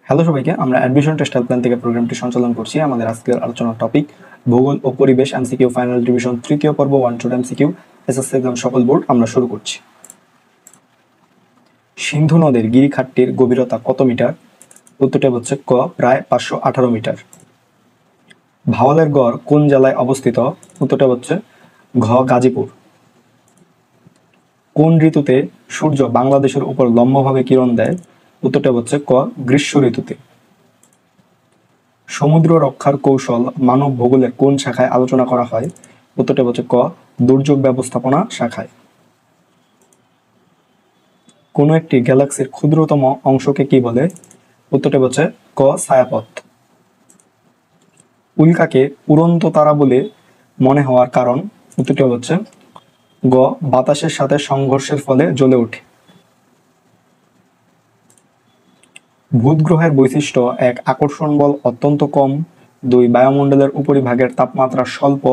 Hello সবাইকে, আমরা admission test helpline থেকে প্রোগ্রামটি সঞ্চালন করছি। আমাদের আজকের আলোচনার টপিক ভূগোল ও পরিবেশ এমসিকিউ ফাইনাল ডিভিশন তৃতীয় পর্ব 1 টু এমসিকিউ এসএসসি এক্সাম সকল বোর্ড। আমরা শুরু করছি। সিন্ধু নদের গিরিখাতটির গভীরতা কত মিটার? উত্তরটা হচ্ছে ক, প্রায় 518 মিটার। ভাওয়ালের গড় কোন জেলায় অবস্থিত? উত্তরটা হচ্ছে ঘ, গাজীপুর। কোন ঋতুতে সূর্য বাংলাদেশের উপর লম্বভাবে কিরণ দেয়? উত্তরটা হচ্ছে ক, গ্রীষ্ম ঋতুতে। সমুদ্র রক্ষার কৌশল মানব ভূগোলের কোন শাখায় আলোচনা করা হয়? উত্তরটা হচ্ছে ক, দুর্যোগ ব্যবস্থাপনা শাখায়। কোন একটি গ্যালাক্সির ক্ষুদ্রতম অংশকে কি বলে? উত্তরটা হচ্ছে ক, ছায়াপথ। উল্কাকে উড়ন্ত তারা বলে মনে হওয়ার কারণ? উত্তরটা হচ্ছে গ, বাতাসের সাথে সংঘর্ষের ফলে জ্বলে ওঠে। বুধ গ্রহের বৈশিষ্ট্য: 1, আকর্ষণ বল অত্যন্ত কম, 2, বায়ুমণ্ডলের উপরিভাগের তাপমাত্রা স্বল্প,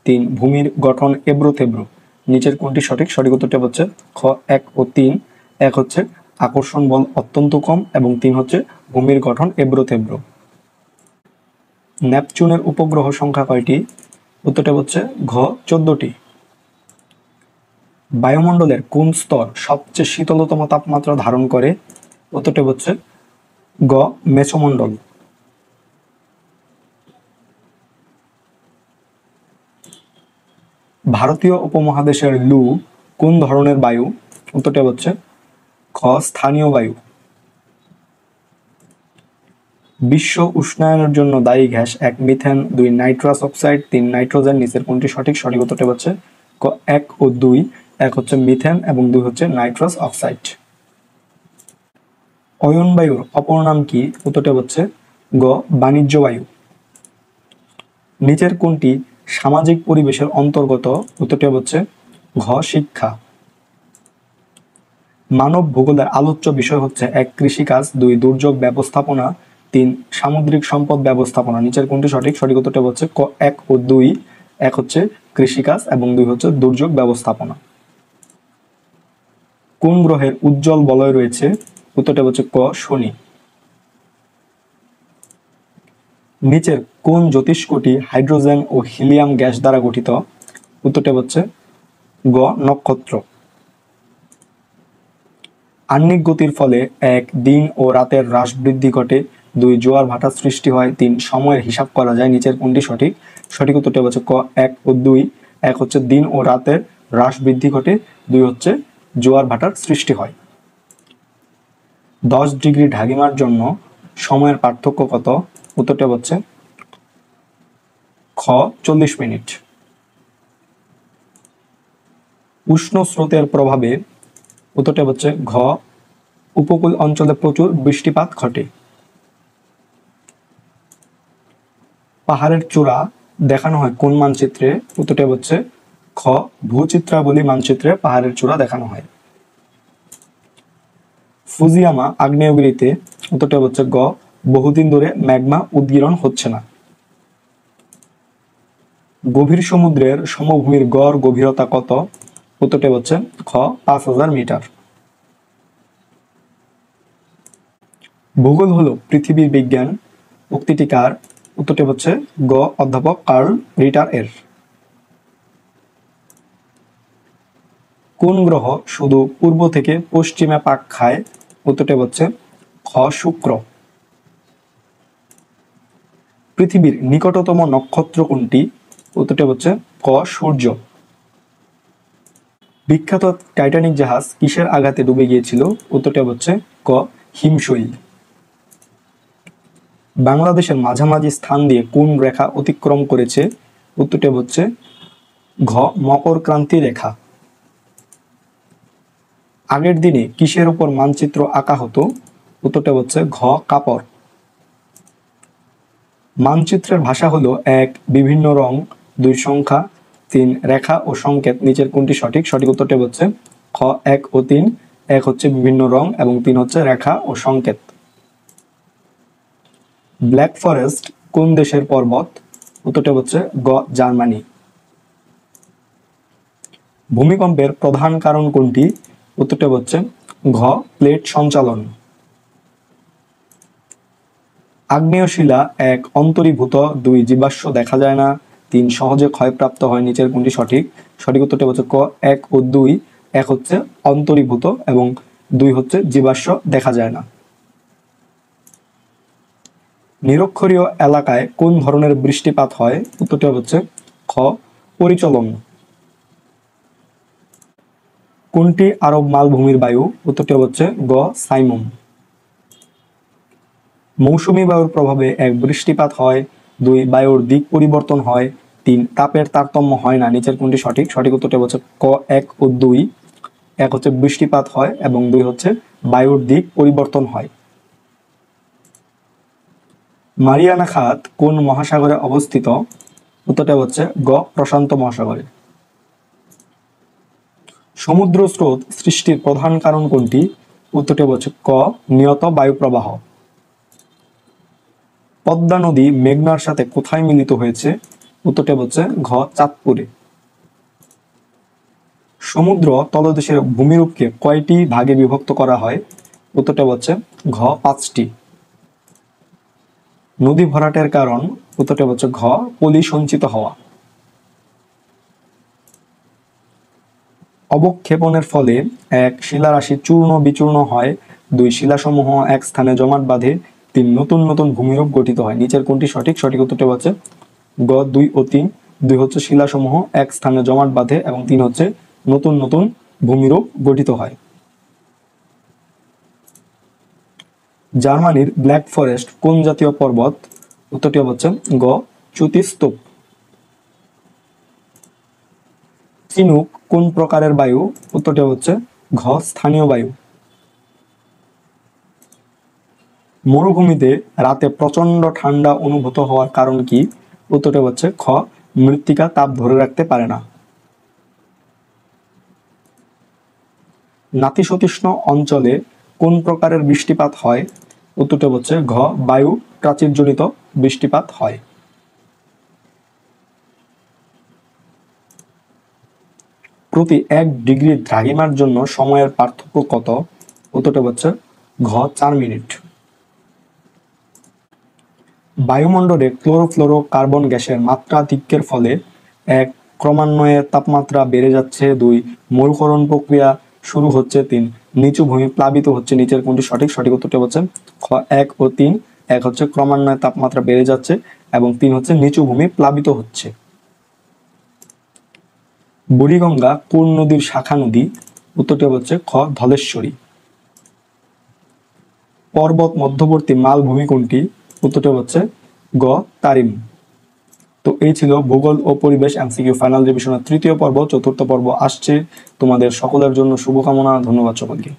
3, ভূমির গঠন এবড়ো-থেবড়ো। নিচের কোনটি সঠিক? সঠিক উত্তরটা হচ্ছে খ, 1 ও 3। 1 হচ্ছে আকর্ষণ বল অত্যন্ত কম এবং 3 হচ্ছে ভূমির গঠন এবড়ো-থেবড়ো। নেপচুনের উপগ্রহ সংখ্যা কয়টি? উত্তরটা হচ্ছে ঘ, 14টি। বায়ুমণ্ডলের কোন স্তর সবচেয়ে শীতলতম তাপমাত্রা ধারণ করে? উত্তরটা হচ্ছে গ, মেসোমণ্ডল। ভারতীয় উপমহাদেশের লু কোন ধরনের বায়ু? উত্তরটা হচ্ছে খ, স্থানীয় বায়ু। বিশ্ব উষ্ণায়নের জন্য দায়ী gas: 1, methane, 2, nitrous oxide, 3, nitrogen. নিচের কোনটি সঠিক? সঠিক উত্তরটা হচ্ছে ক, 1 ও 2। 1 হচ্ছে মিথেন এবং 2 হচ্ছে নাইট্রাস অক্সাইড। অয়ন বায়ুর অপর নাম কি? উত্তরটা হচ্ছে গ, বাণিজ্য বায়ু। নিচের কোনটি সামাজিক পরিবেশের অন্তর্গত? উত্তরটা হচ্ছে ঘ, শিক্ষা। মানব ভূগোলের আলোচ্য বিষয় হচ্ছে: 1, কৃষিকাজ, 2, দুর্যোগ ব্যবস্থাপনা, 3, সামুদ্রিক সম্পদ ব্যবস্থাপনা। নিচের কোনটি সঠিক? সঠিক উত্তরটা হচ্ছে ক, 1 ও 2। 1 হচ্ছে কৃষিকাজ এবং 2 হচ্ছে দুর্যোগ ব্যবস্থাপনা। কোন গ্রহের উজ্জ্বল বলয় রয়েছে? উত্তরটা হচ্ছে ক, শনি। নিচের কোন জ্যোতিষ্কটি হাইড্রোজেন ও হিলিয়াম গ্যাস দ্বারা গঠিত? উত্তরটা হচ্ছে গ, নক্ষত্র। আহ্নিক গতির ফলে 1, দিন ও রাতের হ্রাস বৃদ্ধি ঘটে, 2, জোয়ার ভাটার সৃষ্টি হয়, 3, সময়ের হিসাব করা যায়। নিচের কোনটি সঠিক? সঠিক উত্তরটা হচ্ছে ক, 1 ও 2। 1 হচ্ছে দিন ও রাতের হ্রাস বৃদ্ধি ঘটে, 2 হচ্ছে জোয়ার ভাটার সৃষ্টি হয়। 10 ডিগ্রি দ্রাঘিমার জন্য সময়ের পার্থক্য কত? উত্তরটা হচ্ছে খ, 40 মিনিট। উষ্ণ স্রোতের প্রভাবে? উত্তরটা হচ্ছে ঘ, উপকূল অঞ্চলে প্রচুর বৃষ্টিপাত ঘটে। পাহাড়ের চূড়া দেখানো হয় কোন মানচিত্রে? উত্তরটা হচ্ছে খ, ভূচিত্রাবলী মানচিত্রে পাহাড়ের চূড়া দেখানো হয়। ফুজিয়ামা আগ্নেয়গিরিতে? উত্তরটা হচ্ছে গ, বহুদিন ধরে ম্যাগমা উদগীরণ হচ্ছে না। গভীর সমুদ্রের সমভূমির গড় গভীরতা কত? উত্তরটা হচ্ছে খ, 5000 মিটার। ভূগোল হলো পৃথিবীর বিজ্ঞান উক্তিটি কার? উত্তরটা হচ্ছে গ, অধ্যাপক কার্ল রিটার এর। কোন গ্রহ শুধু পূর্ব থেকে পশ্চিমে পাক খায়? উত্তরটা হচ্ছে খ, শুক্র। পৃথিবীর নিকটতম নক্ষত্র কোনটি? উত্তরটা হচ্ছে ক, সূর্য। বিখ্যাত টাইটানিক জাহাজ কিসের আঘাতে ডুবে গিয়েছিল? উত্তরটা হচ্ছে ক, হিমশৈল। বাংলাদেশের মাঝামাঝি স্থান দিয়ে কোন রেখা অতিক্রম করেছে? উত্তরটা হচ্ছে ঘ, মকর ক্রান্তি রেখা। আগের দিনে কিসের উপর মানচিত্র আঁকা হতো? উত্তরটা হচ্ছে ঘ, কাপড়। মানচিত্রের ভাষা হলো: 1, বিভিন্ন রং, 2, সংখ্যা, 3, রেখা ও সংকেত। নিচের কোনটি সঠিক? সঠিক উত্তরটা হচ্ছে খ, 1 ও 3। 1 হচ্ছে বিভিন্ন রং এবং 3 হচ্ছে রেখা ও সংকেত। ব্ল্যাক ফরেস্ট কোন দেশের পর্বত? উত্তরটা হচ্ছে গ, জার্মানি। ভূমিকম্পের প্রধান কারণ কোনটি? উত্তরটা হচ্ছে ঘ, প্লেট সঞ্চালন। আগ্নেয় শিলা 1 অন্তরীভূত, 2 জীবাশ্ম দেখা যায় না, 3 সহজে ক্ষয়প্রাপ্ত হয়, নিচের কোনটি সঠিক? সঠিক উত্তরটি হচ্ছে ক 1 ও 2। 1 হচ্ছে অন্তরীভূত এবং 2 হচ্ছে জীবাশ্ম দেখা যায় না। নিরক্ষরীয় এলাকায় কোন ধরনের বৃষ্টিপাত হয়? উত্তরটি হচ্ছে খ পরিচলন। কোনটি আরব মালভূমির বায়ু? উত্তরটি হচ্ছে গ সাইমুম। মৌসুমী বায়ুর প্রভাবে 1 বৃষ্টিপাত হয়, 2 বায়ুর দিক পরিবর্তন হয়, 3 তাপের তারতম্য হয় না, নিচের কোনটি সঠিক? সঠিক উত্তরটি হচ্ছে ক 1 ও 2। 1 হচ্ছে বৃষ্টিপাত হয় এবং 2 হচ্ছে বায়ুর দিক পরিবর্তন হয়। মারিয়ানা খাত কোন মহাসাগরে অবস্থিত? উত্তরটা হচ্ছে গ প্রশান্ত মহাসাগরে। সমুদ্র স্রোত সৃষ্টির প্রধান কারণ কোনটি? উত্তরটি হচ্ছে ক নিয়ত বায়ু প্রবাহ। পদ্মা নদী মেঘনার সাথে কোথায় মিলিত হয়েছে? উত্তরটি হচ্ছে ঘ চাঁদপুরে। সমুদ্র তলদেশের ভূমিরূপকে কয়টি ভাগে বিভক্ত করা হয়? উত্তরটা হচ্ছে ঘ 5টি। নদী ভরাটের কারণ? উত্তরটা হচ্ছে ঘ পলি সঞ্চিত হওয়া। অবক্ষেপণের ফলে 1 শিলারাশি চূর্ণ বিচূর্ণ হয়, 2 শিলাসমূহ এক স্থানে জমাট বাঁধে, 3 নতুন নতুন ভূমিরূপ গঠিত হয়, নিচের কোনটি সঠিক? সঠিক উত্তরটি হচ্ছে গ 2 ও 3। 2 হচ্ছে শিলাসমূহ এক স্থানে জমাট বাঁধে এবং 3 হচ্ছে নতুন নতুন ভূমিরূপ গঠিত হয়। জার্মানির ব্ল্যাক ফরেস্ট কোন জাতীয় পর্বত? উত্তরটি হচ্ছে গ চ্যুতিস্তূপ। চিনুক কোন প্রকারের বায়ু? উত্তরটি হচ্ছে ঘ স্থানীয় বায়ু। মরুভূমিতে রাতে প্রচন্ড ঠান্ডা অনুভূত হওয়ার কারণ কি? উত্তরটি হচ্ছে খ মৃত্তিকা তাপ ধরে রাখতে পারে না। নাতিশীতোষ্ণ অঞ্চলে কোন প্রকারের বৃষ্টিপাত হয়? উত্তরটি হচ্ছে ঘ বায়ু প্রাচীরজনিত বৃষ্টিপাত হয়। প্রতি 1 ডিগ্রি দ্রাঘিমার জন্য সময়ের পার্থক্য কত? উত্তরটি হচ্ছে ঘ 4 মিনিট। বায়ুমণ্ডলে ক্লোরোফ্লোরোকার্বন গ্যাসের মাত্রাধিক্যের ফলে 1 ক্রমান্বয়ে তাপমাত্রা বেড়ে যাচ্ছে, 2 মরুকরণ প্রক্রিয়া শুরু হচ্ছে, 3 নিচু ভূমি প্লাবিত হচ্ছে, নিচের কোনটি সঠিক? সঠিক উত্তরটি হচ্ছে খ 1 ও 3। 1 হচ্ছে ক্রমান্বয়ে তাপমাত্রা বেড়ে যাচ্ছে এবং 3 হচ্ছে নিচু ভূমি প্লাবিত হচ্ছে। বুড়িগঙ্গা কোন নদীর শাখা নদী? উত্তরটি হচ্ছে খ ধলেশ্বরী। পর্বত মধ্যবর্তী মালভূমি কোনটি? উত্তরটি হচ্ছে গ তারিম। তো এই ছিল ভূগোল ও পরিবেশ এমসিকিউ ফাইনাল রিভিশনের 3য় পর্ব। 4র্থ পর্ব আসছে। তোমাদের সকলের জন্য শুভকামনা। ধন্যবাদ সকলকে।